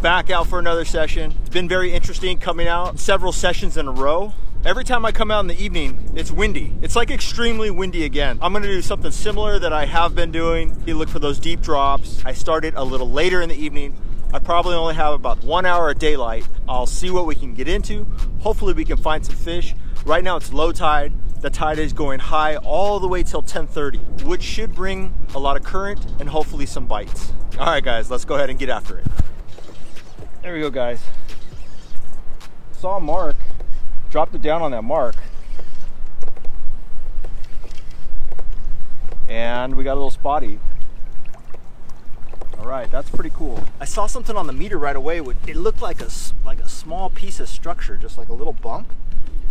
back out for another session. It's been very interesting coming out several sessions in a row. Every time I come out in the evening, it's windy. It's like extremely windy again. I'm gonna do something similar that I have been doing. You look for those deep drops. I started a little later in the evening. I probably only have about 1 hour of daylight. I'll see what we can get into. Hopefully we can find some fish. Right now it's low tide. The tide is going high all the way till 10:30, which should bring a lot of current and hopefully some bites. All right, guys, let's go ahead and get after it. There we go, guys. Saw a mark, dropped it down on that mark. And we got a little spotty. All right, that's pretty cool. I saw something on the meter right away. It looked like a small piece of structure, just like a little bump,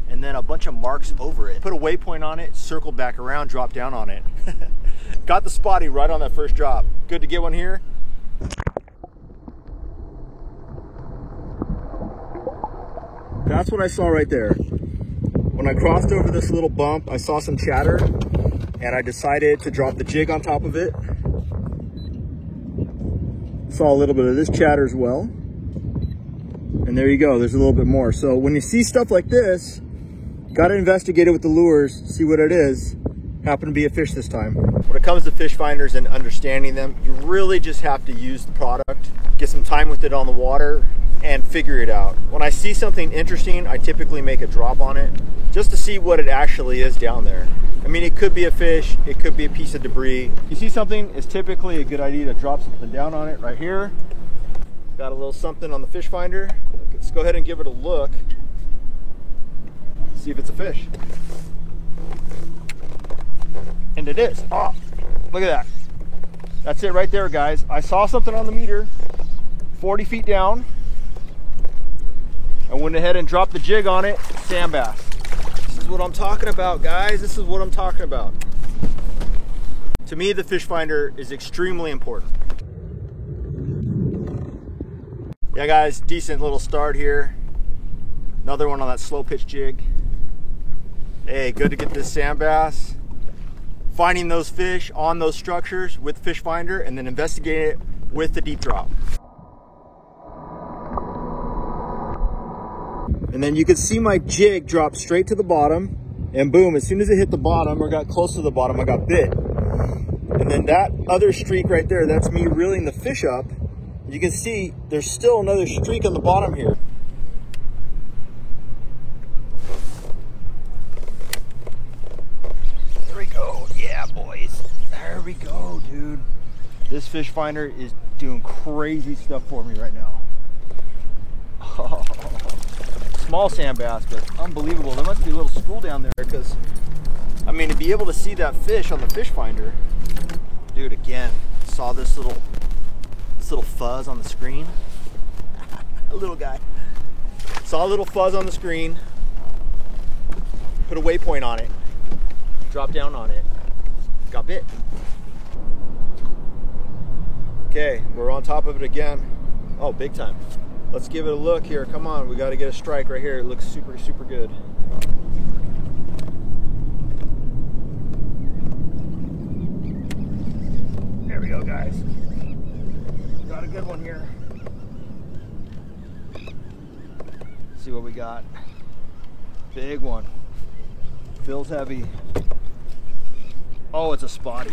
and then a bunch of marks over it. Put a waypoint on it, circled back around, dropped down on it. Got the spotty right on that first drop. Good to get one here. That's what I saw right there. When I crossed over this little bump, I saw some chatter, and I decided to drop the jig on top of it. Saw a little bit of this chatter as well. And there you go, there's a little bit more. So when you see stuff like this, gotta investigate it with the lures, see what it is. Happened to be a fish this time. When it comes to fish finders and understanding them, you really just have to use the product, get some time with it on the water, and figure it out. When I see something interesting, I typically make a drop on it just to see what it actually is down there. I mean, it could be a fish, it could be a piece of debris. You see something, it's typically a good idea to drop something down on it right here. Got a little something on the fish finder. Let's go ahead and give it a look. See if it's a fish. And it is. Oh, look at that. That's it right there, guys. I saw something on the meter, 40 feet down. I went ahead and dropped the jig on it, sand bass. This is what I'm talking about, guys. This is what I'm talking about. To me, the fish finder is extremely important. Yeah, guys, decent little start here. Another one on that slow pitch jig. Hey, good to get this sand bass. Finding those fish on those structures with the fish finder and then investigate it with the deep drop. And then you can see my jig drop straight to the bottom, and boom, as soon as it hit the bottom or got close to the bottom, I got bit. And then that other streak right there, that's me reeling the fish up. You can see there's still another streak on the bottom here. There we go. Yeah, boys. There we go, dude. This fish finder is doing crazy stuff for me right now. Oh. Small sand bass, but unbelievable. There must be a little school down there because, I mean, to be able to see that fish on the fish finder, dude, again, saw this little fuzz on the screen. A little guy. Saw a little fuzz on the screen, put a waypoint on it, dropped down on it, got bit. Okay, we're on top of it again. Oh, big time. Let's give it a look here. Come on, we got to get a strike right here. It looks super, super good. There we go, guys. Got a good one here. Let's see what we got. Big one. Feels heavy. Oh, it's a spotty.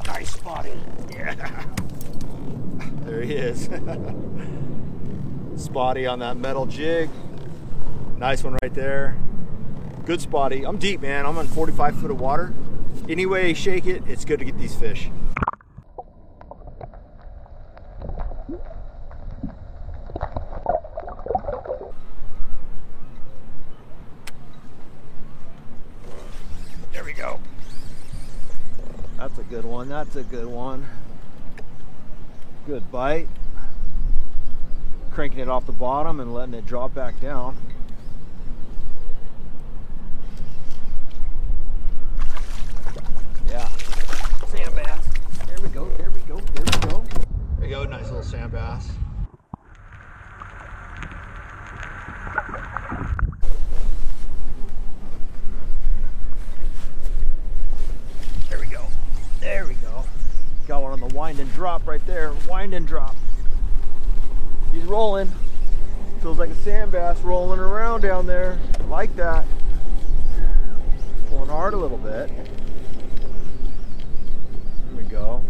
Nice spotty. Yeah. There he is. Spotty on that metal jig. Nice one right there. Good spotty. I'm deep, man. I'm on 45 foot of water. Any way you shake it, it's good to get these fish. There we go. That's a good one. That's a good one. Good bite. Cranking it off the bottom and letting it drop back down. Yeah. Sand bass. There we go, there we go, there we go. There you go, nice little sand bass. There we go. There we go. Got one on the wind and drop right there. Wind and drop. He's rolling. Feels like a sand bass rolling around down there. I like that. Pulling hard a little bit. There we go.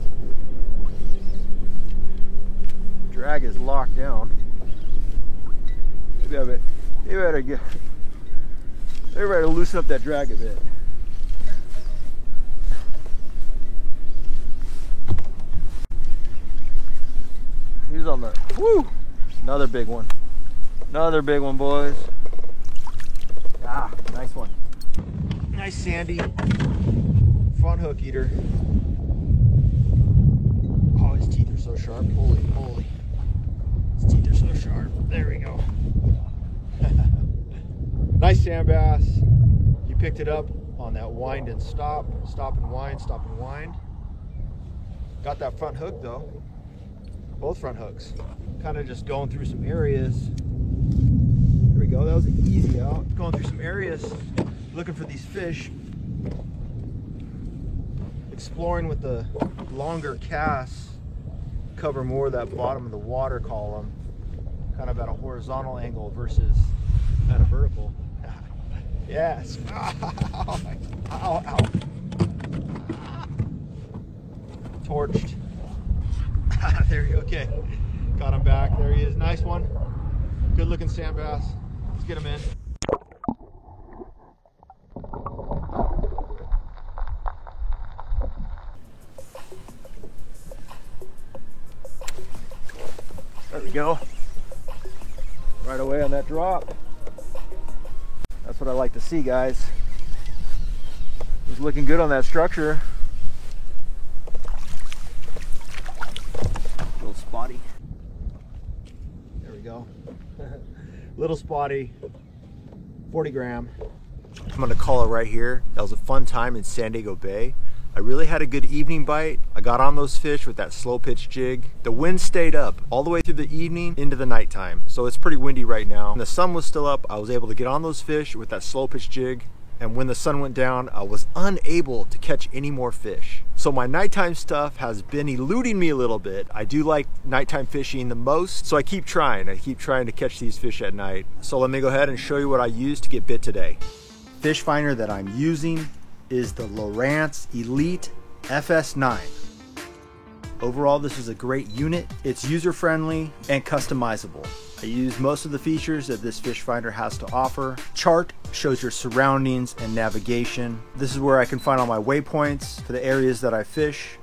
Drag is locked down. Maybe I better loosen up that drag a bit. He's on the, woo! Another big one. Another big one, boys. Ah, nice one. Nice sandy front hook eater. Oh, his teeth are so sharp. Holy moly. His teeth are so sharp. There we go. Nice sand bass. You picked it up on that wind and stop. Stop and wind, stop and wind. Got that front hook though. Both front hooks. Kind of just going through some areas. There we go. That was an easy out. Going through some areas, looking for these fish. Exploring with the longer casts. Cover more of that bottom of the water column. Kind of at a horizontal angle versus at a vertical. Yes. Ow, ow. Torched. There you go. Okay. Got him back. There he is. Nice one. Good looking sand bass. Let's get him in. There we go. Right away on that drop. That's what I like to see, guys. It was looking good on that structure. Little spotty. There we go. Little spotty. 40 gram. I'm gonna call it right here. That was a fun time in San Diego Bay. I really had a good evening bite. I got on those fish with that slow pitch jig. The wind stayed up all the way through the evening into the nighttime. So it's pretty windy right now. When the sun was still up, I was able to get on those fish with that slow pitch jig. And when the sun went down, I was unable to catch any more fish. So my nighttime stuff has been eluding me a little bit. I do like nighttime fishing the most, so I keep trying. I keep trying to catch these fish at night. So let me go ahead and show you what I used to get bit today. Fish finder that I'm using is the Lowrance Elite FS9. Overall, this is a great unit. It's user-friendly and customizable. I use most of the features that this fish finder has to offer. Chart shows your surroundings and navigation. This is where I can find all my waypoints for the areas that I fish.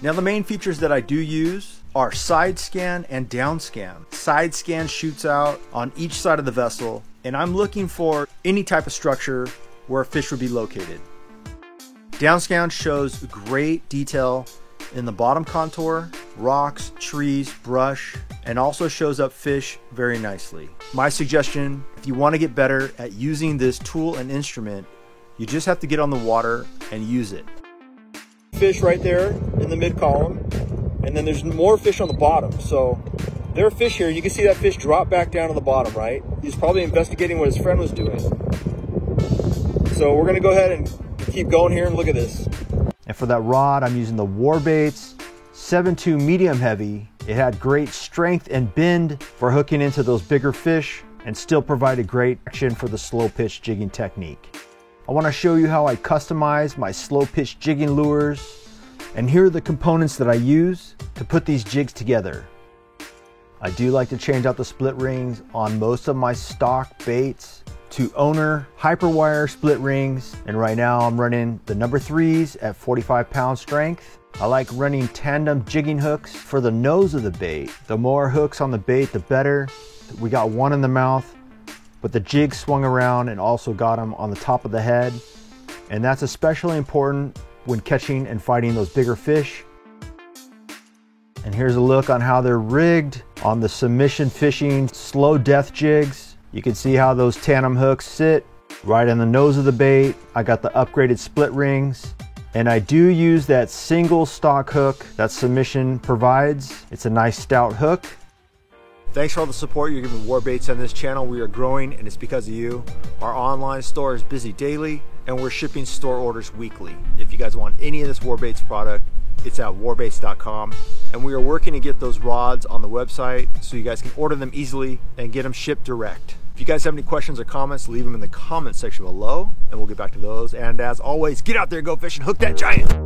Now the main features that I do use are side scan and down scan. Side scan shoots out on each side of the vessel, and I'm looking for any type of structure where a fish would be located. Down scan shows great detail in the bottom contour, rocks, trees, brush, and also shows up fish very nicely. My suggestion, if you want to get better at using this tool and instrument, you just have to get on the water and use it. Fish right there in the mid column, and then there's more fish on the bottom. So there are fish here. You can see that fish drop back down to the bottom, right? He's probably investigating what his friend was doing. So we're gonna go ahead and keep going here and look at this. And for that rod, I'm using the Warbaits 7.2 medium heavy. It had great strength and bend for hooking into those bigger fish and still provided great action for the slow pitch jigging technique. I want to show you how I customize my slow pitch jigging lures, and here are the components that I use to put these jigs together. I do like to change out the split rings on most of my stock baits to Owner Hyperwire split rings, and right now I'm running the number 3s at 45 pound strength. I like running tandem jigging hooks for the nose of the bait. The more hooks on the bait, the better. We got one in the mouth, but the jig swung around and also got him on the top of the head, and that's especially important when catching and fighting those bigger fish. And here's a look on how they're rigged on the Submission Fishing slow death jigs. You can see how those tandem hooks sit right in the nose of the bait. I got the upgraded split rings, and I do use that single stock hook that Submission provides. It's a nice stout hook. Thanks for all the support you're giving Warbaits on this channel. We are growing, and it's because of you. Our online store is busy daily, and we're shipping store orders weekly. If you guys want any of this Warbaits product, it's at warbase.com. And we are working to get those rods on the website so you guys can order them easily and get them shipped direct. If you guys have any questions or comments, leave them in the comment section below and we'll get back to those. And as always, get out there, go fishing, hook that giant.